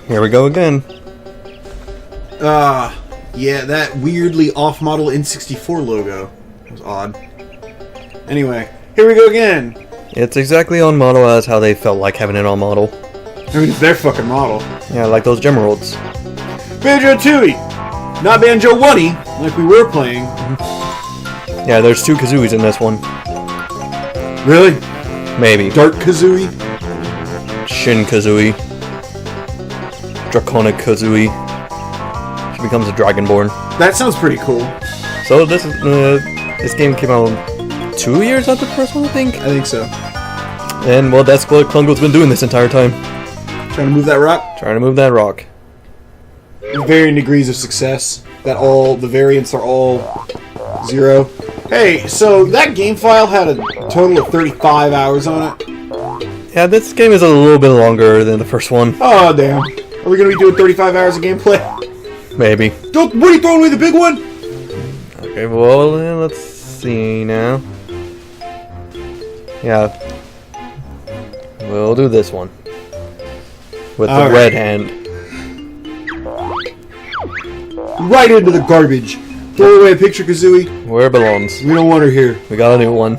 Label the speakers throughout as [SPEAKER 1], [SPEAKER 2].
[SPEAKER 1] Here we go again.
[SPEAKER 2] Yeah, that weirdly off-model N64 logo. That was odd. Anyway, here we go again.
[SPEAKER 1] It's exactly on model as how they felt like having it on model.
[SPEAKER 2] I mean, it's their fucking model.
[SPEAKER 1] Yeah, like those Gemeralds.
[SPEAKER 2] Banjo-Tooie! Not Banjo-Tooie, like we were playing.
[SPEAKER 1] Yeah, there's 2 Kazooies in this one.
[SPEAKER 2] Really?
[SPEAKER 1] Maybe.
[SPEAKER 2] Dark Kazooie?
[SPEAKER 1] Shin Kazooie. Draconic Kazooie. She becomes a Dragonborn.
[SPEAKER 2] That sounds pretty cool.
[SPEAKER 1] So this game came out 2 years after the first one, I think?
[SPEAKER 2] I think so.
[SPEAKER 1] And, well, that's what Klungo's been doing this entire time.
[SPEAKER 2] Trying to move that rock?
[SPEAKER 1] Trying to move that rock.
[SPEAKER 2] Varying degrees of success. The variants are all 0. Hey, so that game file had a total of 35 hours on it?
[SPEAKER 1] Yeah, this game is a little bit longer than the first one.
[SPEAKER 2] Oh, damn. Are we going to be doing 35 hours of gameplay?
[SPEAKER 1] Maybe.
[SPEAKER 2] What are you throwing away the big one?
[SPEAKER 1] Okay, well, let's see now. Yeah. We'll do this one. With the red hand.
[SPEAKER 2] Right into the garbage. Throw away a picture, Kazooie.
[SPEAKER 1] Where it belongs.
[SPEAKER 2] We don't want her here.
[SPEAKER 1] We got a new one.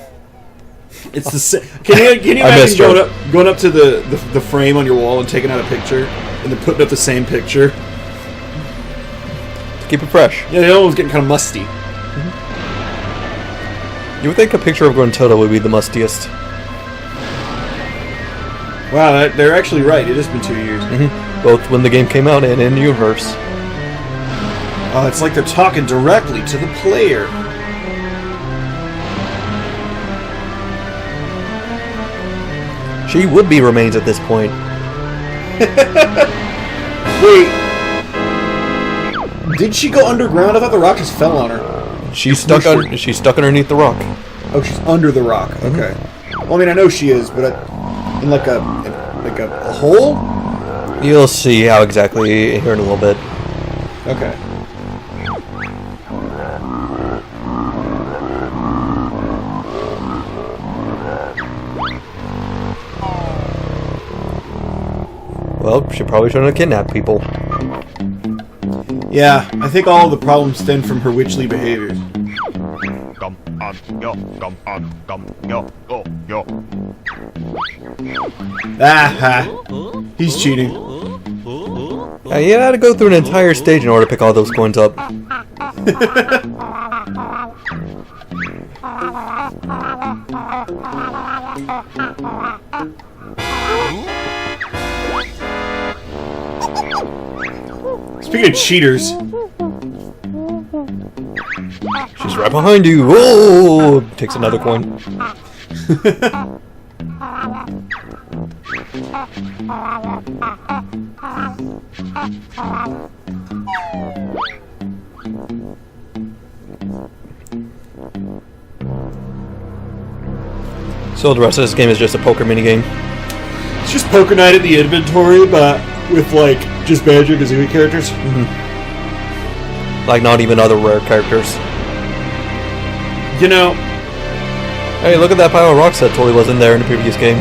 [SPEAKER 2] It's the same. Can you imagine going up to the frame on your wall and taking out a picture and then putting up the same picture?
[SPEAKER 1] To keep it fresh.
[SPEAKER 2] Yeah, the other one's getting kind of musty.
[SPEAKER 1] You would think a picture of Gruntilda would be the mustiest.
[SPEAKER 2] Wow, they're actually right. It has been 2 years.
[SPEAKER 1] Both when the game came out and in universe.
[SPEAKER 2] Oh, it's like they're talking directly to the player.
[SPEAKER 1] She would be remains at this point.
[SPEAKER 2] Wait. Did she go underground? I thought the rock just fell on her.
[SPEAKER 1] She's stuck underneath the rock.
[SPEAKER 2] Oh, she's under the rock. Okay. Well, I mean, I know she is, but in like a hole?
[SPEAKER 1] You'll see how exactly here in a little bit.
[SPEAKER 2] Okay.
[SPEAKER 1] Well, she probably shouldn't have kidnapped people.
[SPEAKER 2] Yeah, I think all of the problems stem from her witchly behaviors. Aha! He's cheating.
[SPEAKER 1] Yeah, you had to go through an entire stage in order to pick all those coins up.
[SPEAKER 2] Speaking of cheaters,
[SPEAKER 1] she's right behind you. Oh, takes another coin. So the rest of this game is just a poker minigame.
[SPEAKER 2] it's just poker night at the inventory, but with like just Banjo-Kazooie characters.
[SPEAKER 1] Like not even other rare characters.
[SPEAKER 2] You know,
[SPEAKER 1] Hey, look at that pile of rocks that totally wasn't there in the previous game.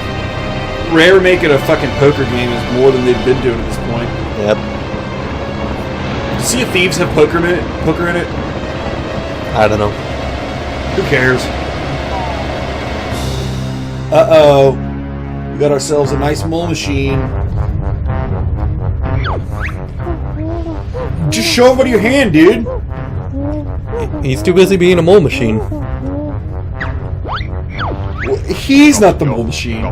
[SPEAKER 2] Rare making a fucking poker game is more than they've been doing at this point.
[SPEAKER 1] Yep.
[SPEAKER 2] Sea of Thieves have poker in it?
[SPEAKER 1] I don't know.
[SPEAKER 2] Who cares? Uh-oh. We got ourselves a nice mole machine. Just show everybody your hand, dude.
[SPEAKER 1] He's too busy being a mole machine.
[SPEAKER 2] Well, he's not the mole machine.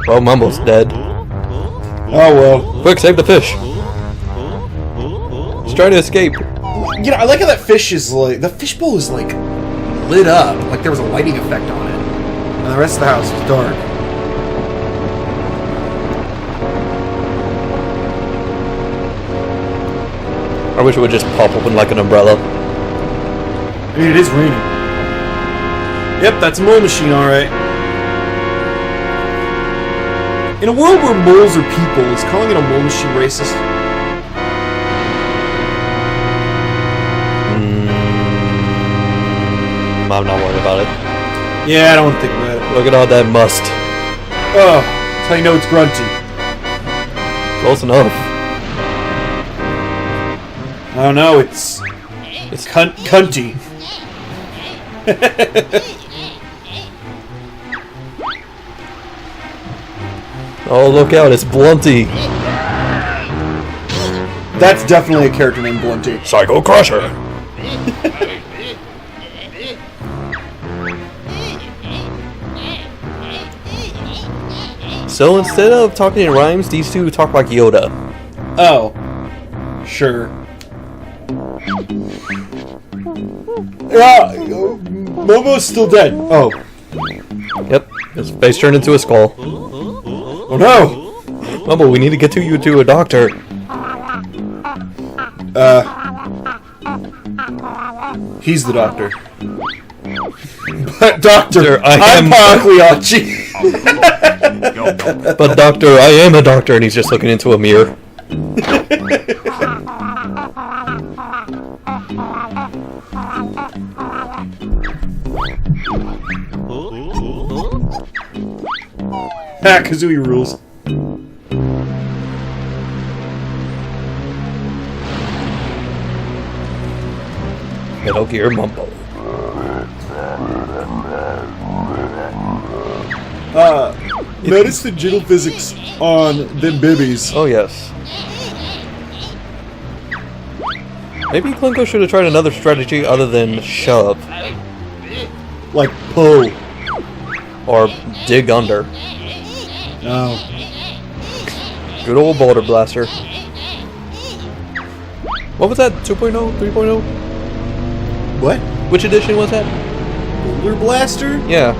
[SPEAKER 1] Well, Mumble's dead.
[SPEAKER 2] Oh well.
[SPEAKER 1] Quick, save the fish. He's trying to escape.
[SPEAKER 2] You know, I like how that fish is like... The fishbowl is like lit up. Like there was a lighting effect on it. And the rest of the house is dark.
[SPEAKER 1] I wish it would just pop open like an umbrella.
[SPEAKER 2] I mean, it is raining. Yep, that's a mole machine, alright. In a world where moles are people, is calling it a mole machine racist?
[SPEAKER 1] I'm not worried about it.
[SPEAKER 2] Yeah, I don't think about it.
[SPEAKER 1] Look at all that must.
[SPEAKER 2] Oh, that's how you know it's grunty.
[SPEAKER 1] Close enough.
[SPEAKER 2] I don't know, it's cunty.
[SPEAKER 1] Oh, look out, it's Blunty.
[SPEAKER 2] That's definitely a character named Blunty.
[SPEAKER 1] Psycho Crusher. So instead of talking in rhymes, these two talk like Yoda.
[SPEAKER 2] Oh. Sure. Momo's still dead. Oh.
[SPEAKER 1] Yep, his face turned into a skull.
[SPEAKER 2] Oh no!
[SPEAKER 1] Mumbo, we need to get you to a doctor.
[SPEAKER 2] He's the doctor. But doctor,
[SPEAKER 1] I
[SPEAKER 2] I'm Pagliacci.
[SPEAKER 1] But doctor, I am a doctor, and he's just looking into a mirror.
[SPEAKER 2] Ha, Kazooie rules.
[SPEAKER 1] Metal Gear Mumbo.
[SPEAKER 2] Notice the jiggle physics on them bibbies.
[SPEAKER 1] Oh yes. Maybe Klinko should have tried another strategy other than shove.
[SPEAKER 2] Like pull.
[SPEAKER 1] Or dig under.
[SPEAKER 2] No.
[SPEAKER 1] Good old Boulder Blaster. What was that? 2.0? 3.0?
[SPEAKER 2] What?
[SPEAKER 1] Which edition was that?
[SPEAKER 2] Boulder Blaster?
[SPEAKER 1] Yeah.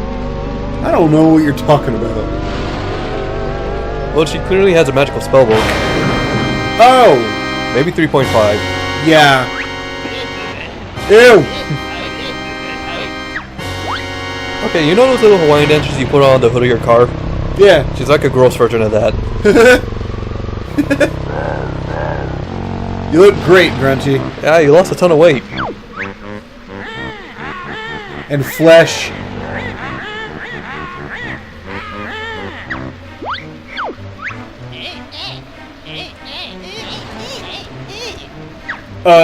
[SPEAKER 2] I don't know what you're talking about.
[SPEAKER 1] Well, she clearly has a magical spellbook.
[SPEAKER 2] Oh!
[SPEAKER 1] Maybe 3.5.
[SPEAKER 2] Yeah. Ew!
[SPEAKER 1] Okay, you know those little Hawaiian dancers you put on the hood of your car?
[SPEAKER 2] Yeah.
[SPEAKER 1] She's like a gross version of that.
[SPEAKER 2] You look great, Grunty.
[SPEAKER 1] Yeah, you lost a ton of weight.
[SPEAKER 2] And flesh.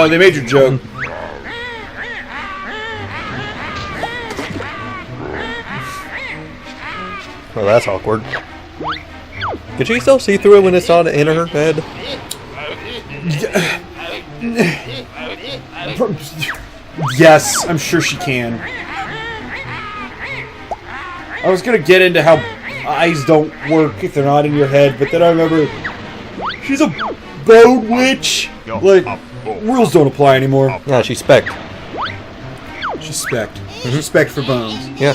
[SPEAKER 2] They made your joke.
[SPEAKER 1] Well, that's awkward. Can she still see through it when it's not in her head?
[SPEAKER 2] Yes, I'm sure she can. I was gonna get into how eyes don't work if they're not in your head, but then I remember she's a bone witch. Like, rules don't apply anymore.
[SPEAKER 1] Yeah, she's spec.
[SPEAKER 2] She's spect. She's spect for bones.
[SPEAKER 1] Yeah.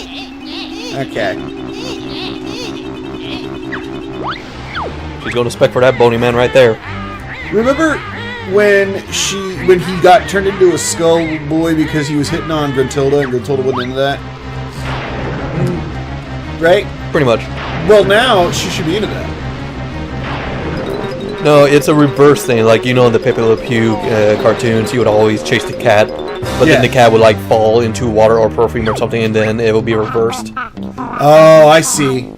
[SPEAKER 2] Okay.
[SPEAKER 1] She's going to spec for that bony man right there.
[SPEAKER 2] Remember when he got turned into a skull boy because he was hitting on Gruntilda and Gruntilda wasn't into that? Right?
[SPEAKER 1] Pretty much.
[SPEAKER 2] Well, now she should be into that.
[SPEAKER 1] No, it's a reverse thing. Like, you know, in the Pepe Le Pew cartoons, he would always chase the cat. But then the cat would, like, fall into water or perfume or something, and then it will be reversed.
[SPEAKER 2] Oh, I see.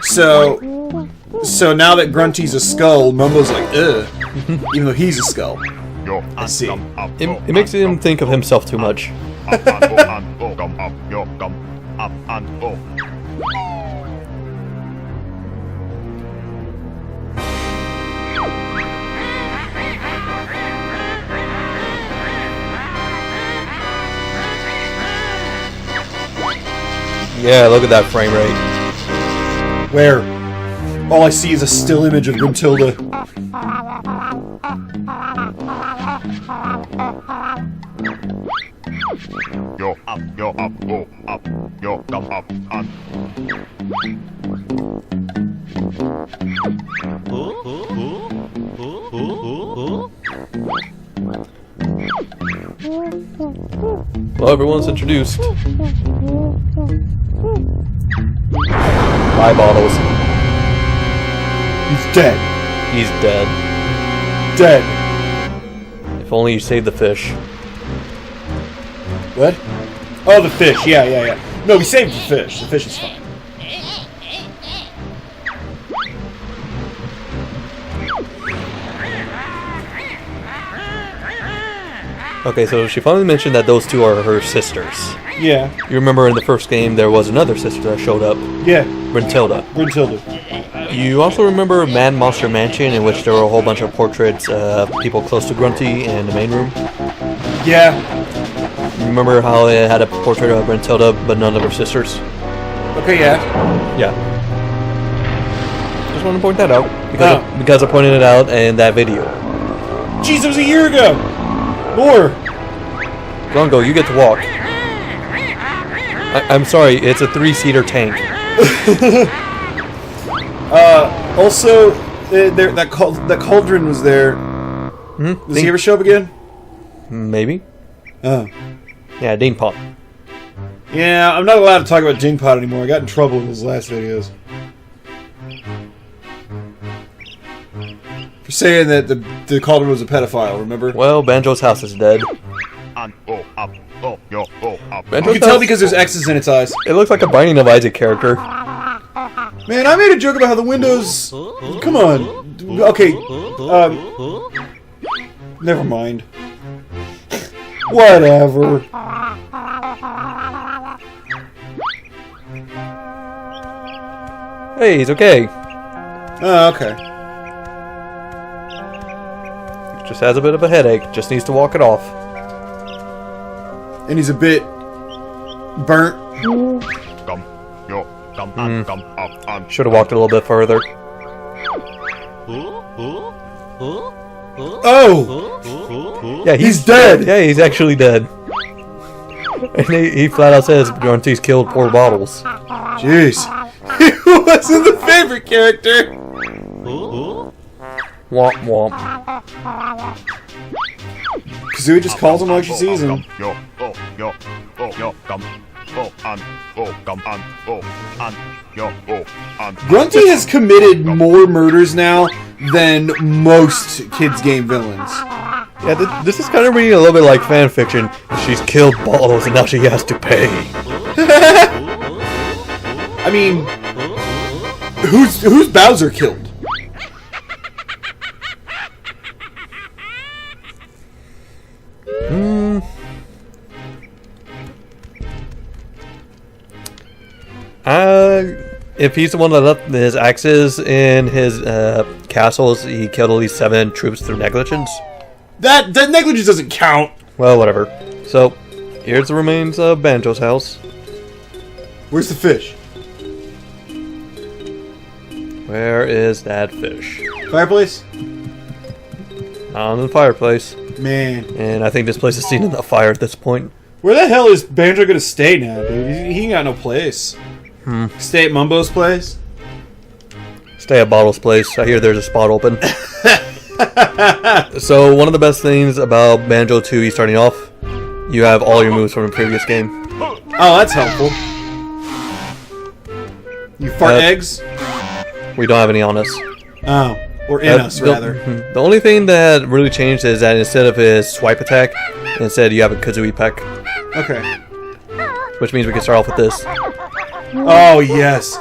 [SPEAKER 2] So now that Grunty's a skull, Momo's like, ugh. Even though he's a skull. I see.
[SPEAKER 1] It makes him think of himself too much. Yeah, look at that frame rate.
[SPEAKER 2] Where? All I see is a still image of Gruntilda.
[SPEAKER 1] Well, everyone's introduced. Bye, Bottles.
[SPEAKER 2] He's dead.
[SPEAKER 1] He's dead.
[SPEAKER 2] Dead.
[SPEAKER 1] If only you saved the fish.
[SPEAKER 2] What? Oh, the fish. Yeah. No, we saved the fish. The fish is fine.
[SPEAKER 1] Okay, so she finally mentioned that those two are her sisters.
[SPEAKER 2] Yeah.
[SPEAKER 1] You remember in the first game there was another sister that showed up.
[SPEAKER 2] Yeah.
[SPEAKER 1] Brentilda. You also remember Man Monster Mansion, in which there were a whole bunch of portraits of people close to Grunty in the main room?
[SPEAKER 2] Yeah.
[SPEAKER 1] Remember how it had a portrait of Brentilda, but none of her sisters?
[SPEAKER 2] Okay, yeah.
[SPEAKER 1] Yeah. Just want to point that out, because I pointed it out in that video.
[SPEAKER 2] Jeez, it was a year ago! More!
[SPEAKER 1] Rongo, you get to walk. I'm sorry, it's a 3-seater tank.
[SPEAKER 2] Also, that cauldron was there. Does he ever show up again?
[SPEAKER 1] Maybe.
[SPEAKER 2] Oh.
[SPEAKER 1] Yeah, Dingpot.
[SPEAKER 2] Yeah, I'm not allowed to talk about Dingpot anymore. I got in trouble in his last videos. For saying that the cauldron was a pedophile, remember?
[SPEAKER 1] Well, Banjo's house is dead.
[SPEAKER 2] You can tell because there's X's in its eyes.
[SPEAKER 1] It looks like a Binding of Isaac character.
[SPEAKER 2] Man, I made a joke about how the windows... Come on. Okay. Never mind. Whatever.
[SPEAKER 1] Hey, he's okay.
[SPEAKER 2] Oh, okay.
[SPEAKER 1] Just has a bit of a headache. Just needs to walk it off.
[SPEAKER 2] And he's a bit burnt.
[SPEAKER 1] Should have walked a little bit further.
[SPEAKER 2] Oh!
[SPEAKER 1] Yeah,
[SPEAKER 2] he's dead!
[SPEAKER 1] Yeah, he's actually dead. And he flat out says Grunty's killed 4 bottles.
[SPEAKER 2] Jeez. He wasn't the favorite character!
[SPEAKER 1] Womp womp.
[SPEAKER 2] Kazooie just calls him like she sees him. Grunty has committed more murders now than most kids' game villains.
[SPEAKER 1] Yeah, this is kind of reading a little bit like fan fiction. She's killed bottles and now she has to pay.
[SPEAKER 2] I mean, who's Bowser killed?
[SPEAKER 1] If he's the one that left his axes in his castles, he killed at least 7 troops through negligence.
[SPEAKER 2] That negligence doesn't count.
[SPEAKER 1] Well, whatever. So, here's the remains of Banjo's house.
[SPEAKER 2] Where's the fish?
[SPEAKER 1] Where is that fish?
[SPEAKER 2] Fireplace?
[SPEAKER 1] Not in the fireplace.
[SPEAKER 2] Man.
[SPEAKER 1] And I think this place is seen enough fire at this point.
[SPEAKER 2] Where the hell is Banjo gonna stay now, dude? He ain't got no place. Stay at Mumbo's place?
[SPEAKER 1] Stay at Bottle's place. I hear there's a spot open. So, one of the best things about Banjo-Tooie starting off, you have all your moves from the previous game.
[SPEAKER 2] Oh, that's helpful. You fart eggs?
[SPEAKER 1] We don't have any on us.
[SPEAKER 2] Oh. Or in us, rather.
[SPEAKER 1] The only thing that really changed is that instead of his swipe attack, instead you have a Kazooie peck.
[SPEAKER 2] Okay.
[SPEAKER 1] Which means we can start off with this.
[SPEAKER 2] Oh, yes.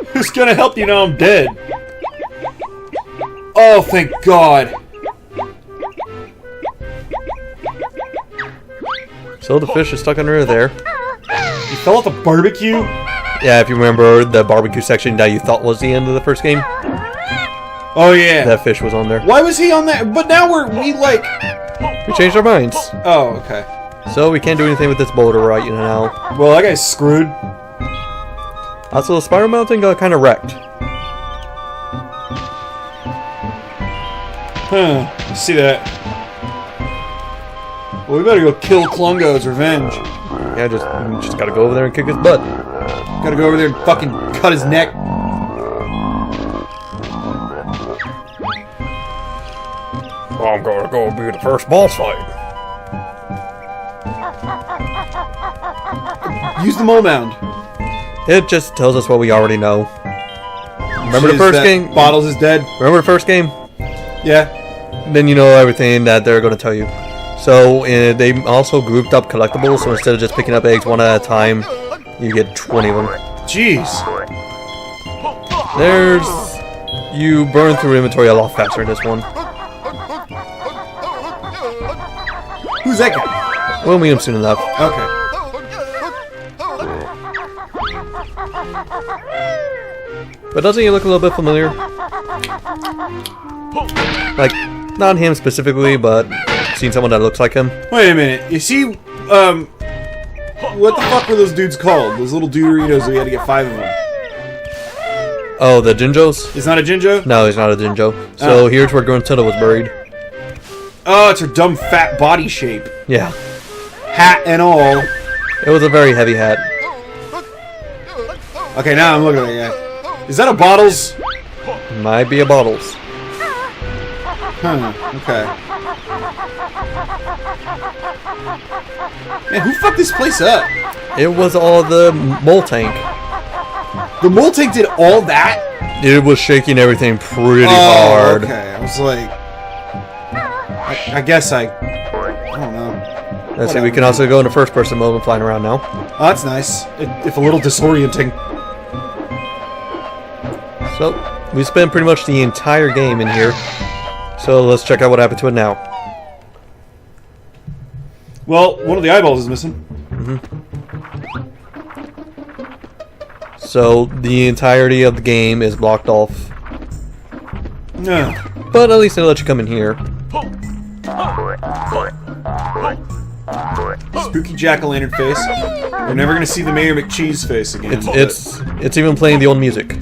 [SPEAKER 2] Who's gonna help you now I'm dead? Oh, thank God.
[SPEAKER 1] So the fish is stuck under there.
[SPEAKER 2] You fell off the barbecue?
[SPEAKER 1] Yeah, if you remember the barbecue section that you thought was the end of the first game.
[SPEAKER 2] Oh, yeah.
[SPEAKER 1] That fish was on there.
[SPEAKER 2] Why was he on that? But now we
[SPEAKER 1] changed our minds.
[SPEAKER 2] Oh, okay.
[SPEAKER 1] So we can't do anything with this boulder right now.
[SPEAKER 2] Well, that guy's screwed.
[SPEAKER 1] Also, the spiral mountain got kind of wrecked.
[SPEAKER 2] Huh. See that. Well, we better go kill Klungo as revenge.
[SPEAKER 1] Yeah, just gotta go over there and kick his butt.
[SPEAKER 2] Gotta go over there and fucking cut his neck.
[SPEAKER 1] I'm gonna go be the first boss fight.
[SPEAKER 2] Use the mole mound.
[SPEAKER 1] It just tells us what we already know. Remember the first game?
[SPEAKER 2] Bottles is dead.
[SPEAKER 1] Remember the first game?
[SPEAKER 2] Yeah.
[SPEAKER 1] Then you know everything that they're going to tell you. So they also grouped up collectibles, so instead of just picking up eggs one at a time, you get 20 of them.
[SPEAKER 2] Jeez.
[SPEAKER 1] You burn through inventory a lot faster in this one.
[SPEAKER 2] Who's that guy?
[SPEAKER 1] We'll meet him soon enough.
[SPEAKER 2] Okay.
[SPEAKER 1] But doesn't he look a little bit familiar? Like, not him specifically, but seen someone that looks like him.
[SPEAKER 2] Wait a minute. You see, what the fuck were those dudes called? Those little Doritos that we had to get 5 of them.
[SPEAKER 1] Oh, the Jinjos?
[SPEAKER 2] He's not a Jinjo?
[SPEAKER 1] No, he's not a Jinjo. So here's where Gruntilda was buried.
[SPEAKER 2] Oh, it's her dumb fat body shape.
[SPEAKER 1] Yeah.
[SPEAKER 2] Hat and all.
[SPEAKER 1] It was a very heavy hat.
[SPEAKER 2] Okay, now I'm looking at that guy. Is that a Bottles?
[SPEAKER 1] Might be a Bottles.
[SPEAKER 2] Huh, okay. Man, who fucked this place up?
[SPEAKER 1] It was all the mole tank.
[SPEAKER 2] The mole tank did all that?
[SPEAKER 1] It was shaking everything pretty hard.
[SPEAKER 2] Okay, I was like... I guess I don't know.
[SPEAKER 1] Let's see, we can also go into first person mode and flying around now.
[SPEAKER 2] Oh, that's nice. If a little disorienting.
[SPEAKER 1] So, we spent pretty much the entire game in here. So let's check out what happened to it now.
[SPEAKER 2] Well, one of the eyeballs is missing.
[SPEAKER 1] So the entirety of the game is blocked off.
[SPEAKER 2] No.
[SPEAKER 1] But at least they let you come in here.
[SPEAKER 2] Spooky jack-o'-lantern face. We're never gonna see the Mayor McCheese face again.
[SPEAKER 1] It's even playing the old music.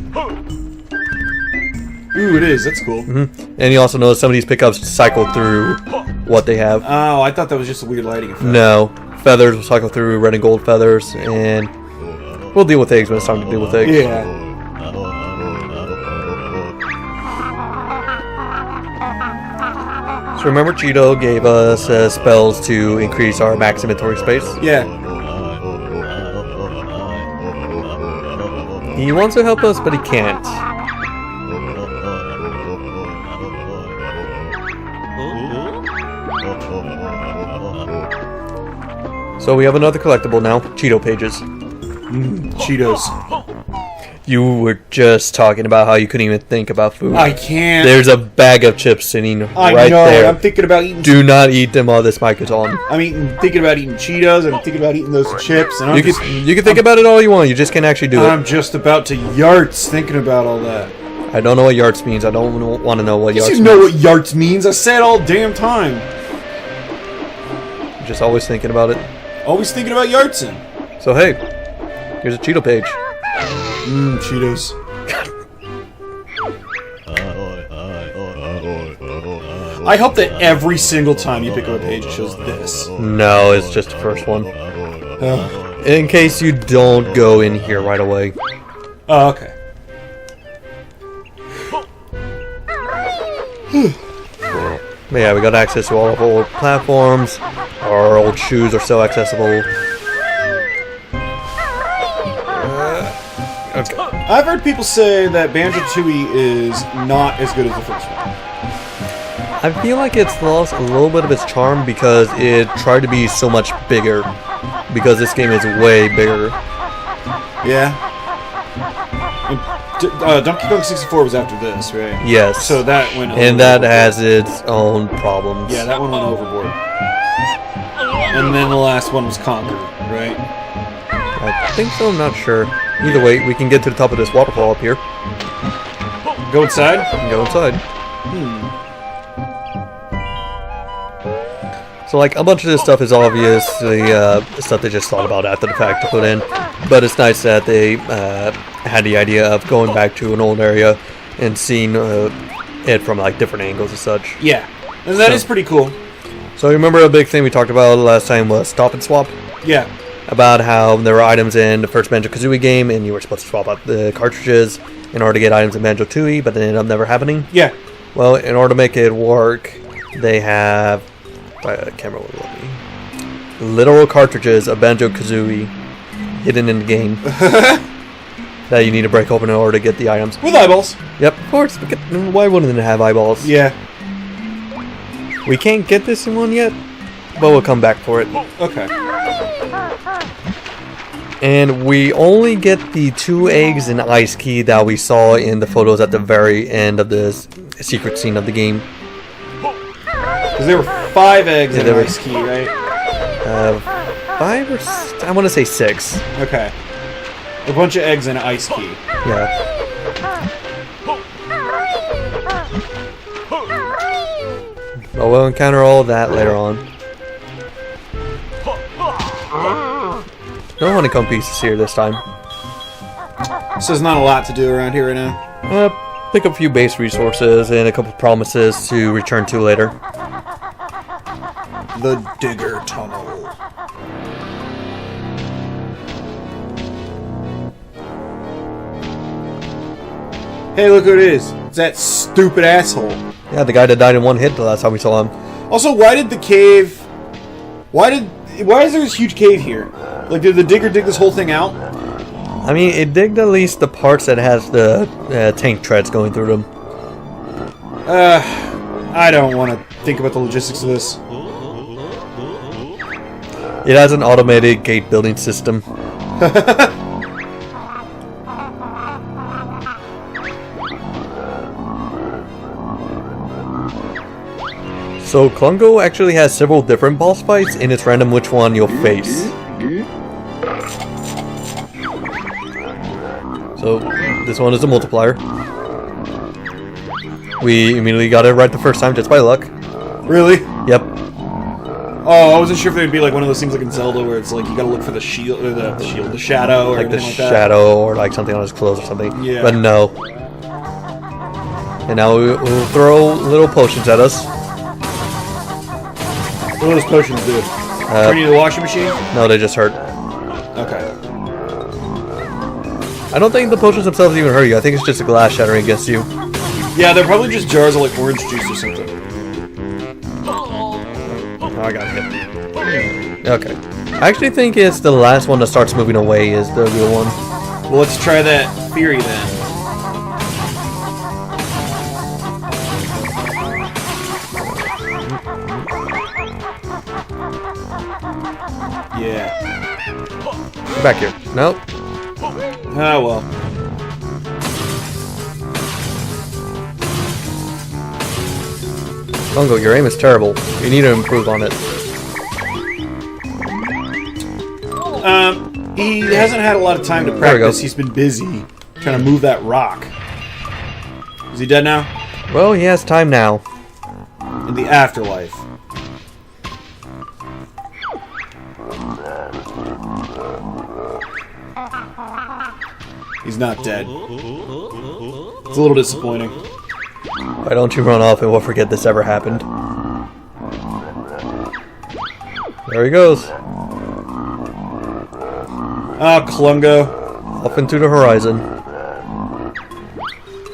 [SPEAKER 2] Ooh, it is. That's cool.
[SPEAKER 1] And you also notice some of these pickups cycle through what they have.
[SPEAKER 2] Oh, I thought that was just a weird lighting effect.
[SPEAKER 1] No. Feathers will cycle through red and gold feathers, and we'll deal with eggs when it's time to deal with eggs.
[SPEAKER 2] Yeah.
[SPEAKER 1] So remember Cheeto gave us spells to increase our max inventory space?
[SPEAKER 2] Yeah.
[SPEAKER 1] He wants to help us, but he can't. So we have another collectible now, Cheeto pages.
[SPEAKER 2] Cheetos.
[SPEAKER 1] You were just talking about how you couldn't even think about food.
[SPEAKER 2] I can't.
[SPEAKER 1] There's a bag of chips sitting right there.
[SPEAKER 2] I'm thinking about eating.
[SPEAKER 1] Do not eat them while this mic is on.
[SPEAKER 2] I'm thinking about eating Cheetos, and I'm thinking about eating those chips. And
[SPEAKER 1] you can think about it all you want. You just can't actually do it.
[SPEAKER 2] I'm just about to yarts thinking about all that.
[SPEAKER 1] I don't know what yarts means. I don't want to know what yarts means.
[SPEAKER 2] You know what yarts means. I say it all damn time.
[SPEAKER 1] Just always thinking about it.
[SPEAKER 2] Always thinking about yartsin'.
[SPEAKER 1] So hey, here's a Cheeto page.
[SPEAKER 2] Cheetos. I hope that every single time you pick up a page it shows this.
[SPEAKER 1] No, it's just the first one. In case you don't go in here right away.
[SPEAKER 2] Oh, okay.
[SPEAKER 1] But yeah, we got access to all of our old platforms. Our old shoes are still accessible. Okay.
[SPEAKER 2] I've heard people say that Banjo-Tooie is not as good as the first one.
[SPEAKER 1] I feel like it's lost a little bit of its charm because it tried to be so much bigger. Because this game is way bigger.
[SPEAKER 2] Yeah. Donkey Kong 64 was after this, right?
[SPEAKER 1] Yes.
[SPEAKER 2] So that went
[SPEAKER 1] and that has its own problems.
[SPEAKER 2] Yeah, that one went overboard. And then the last one was Conquer, right?
[SPEAKER 1] I think so, I'm not sure. Either way, we can get to the top of this waterfall up here.
[SPEAKER 2] Go inside?
[SPEAKER 1] Go inside. So, like, a bunch of this stuff is obviously stuff they just thought about after the fact to put in. But it's nice that they had the idea of going back to an old area and seeing it from, like, different angles and such.
[SPEAKER 2] Yeah. And that is pretty cool.
[SPEAKER 1] So, remember a big thing we talked about last time was stop and swap?
[SPEAKER 2] Yeah.
[SPEAKER 1] About how there were items in the first Banjo-Kazooie game and you were supposed to swap out the cartridges in order to get items in Banjo-Tooie, but it ended up never happening.
[SPEAKER 2] Yeah.
[SPEAKER 1] Well, in order to make it work, they have camera will let me. Literal cartridges of Banjo-Kazooie hidden in the game. that you need to break open in order to get the items.
[SPEAKER 2] With eyeballs.
[SPEAKER 1] Yep, of course. Why wouldn't it have eyeballs?
[SPEAKER 2] Yeah.
[SPEAKER 1] We can't get this in one yet, but we'll come back for it.
[SPEAKER 2] Okay.
[SPEAKER 1] And we only get the 2 eggs and ice key that we saw in the photos at the very end of the secret scene of the game.
[SPEAKER 2] Because there were 5 eggs and an ice key, right?
[SPEAKER 1] 5 or I want to say 6.
[SPEAKER 2] Okay. A bunch of eggs and an ice key.
[SPEAKER 1] Yeah. But we'll encounter all of that later on. No honeycomb pieces here this time.
[SPEAKER 2] So there's not a lot to do around here right now.
[SPEAKER 1] Pick up a few base resources and a couple promises to return to later.
[SPEAKER 2] The Digger Tunnel. Hey, look who it is. It's that stupid asshole.
[SPEAKER 1] Yeah, the guy that died in one hit the last time we saw him.
[SPEAKER 2] Also, why did the cave... Why is there this huge cave here? Like, did the digger dig this whole thing out?
[SPEAKER 1] I mean, it digged at least the parts that has the tank treads going through them.
[SPEAKER 2] I don't want to think about the logistics of this.
[SPEAKER 1] It has an automated gate building system. So Klungo actually has several different boss fights, and it's random which one you'll face. So this one is a multiplier. We immediately got it right the first time just by luck.
[SPEAKER 2] Really?
[SPEAKER 1] Yep.
[SPEAKER 2] Oh, I wasn't sure if there'd be like one of those things like in Zelda where it's like you gotta look for the shield or the shadow or
[SPEAKER 1] like the
[SPEAKER 2] anything like that.
[SPEAKER 1] shadow or like something on his clothes or something.
[SPEAKER 2] Yeah.
[SPEAKER 1] But no. And now we'll throw little potions at us.
[SPEAKER 2] What do those potions do? Turn you to the washing machine?
[SPEAKER 1] No, they just hurt.
[SPEAKER 2] Okay.
[SPEAKER 1] I don't think the potions themselves even hurt you. I think it's just a glass shattering against you.
[SPEAKER 2] Yeah, they're probably just jars of like orange juice or something.
[SPEAKER 1] Oh, I got hit. Okay. I actually think it's the last one that starts moving away is the real one.
[SPEAKER 2] Well, let's try that theory then. Yeah.
[SPEAKER 1] Get back here. Nope.
[SPEAKER 2] Ah, well.
[SPEAKER 1] Klungo, your aim is terrible. You need to improve on it.
[SPEAKER 2] He hasn't had a lot of time to practice. He's been busy trying to move that rock. Is he dead now?
[SPEAKER 1] Well, he has time now.
[SPEAKER 2] In the afterlife. He's not dead. It's a little disappointing.
[SPEAKER 1] Why don't you run off and we'll forget this ever happened? There he goes.
[SPEAKER 2] Ah, Klungo.
[SPEAKER 1] Off into the horizon.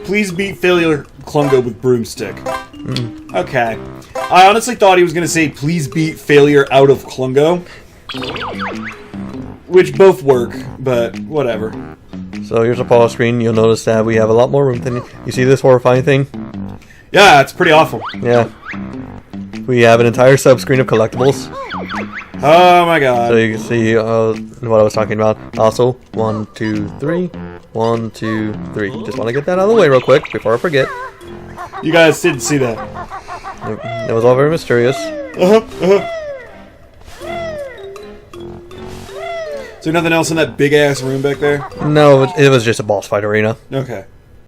[SPEAKER 2] Please beat failure Klungo with broomstick. Okay. I honestly thought he was going to say, please beat failure out of Klungo. Which both work, but whatever.
[SPEAKER 1] So here's a pause screen. You'll notice that we have a lot more room than you see this horrifying thing?
[SPEAKER 2] Yeah, it's pretty awful.
[SPEAKER 1] Yeah. We have an entire sub-screen of collectibles.
[SPEAKER 2] Oh my god.
[SPEAKER 1] So you can see what I was talking about. Also, 1, 2, 3. 1, 2, 3. Just want to get that out of the way real quick before I forget.
[SPEAKER 2] You guys didn't see that.
[SPEAKER 1] It was all very mysterious.
[SPEAKER 2] Is there nothing else in that big ass room back there?
[SPEAKER 1] No, it was just a boss fight arena.
[SPEAKER 2] Okay.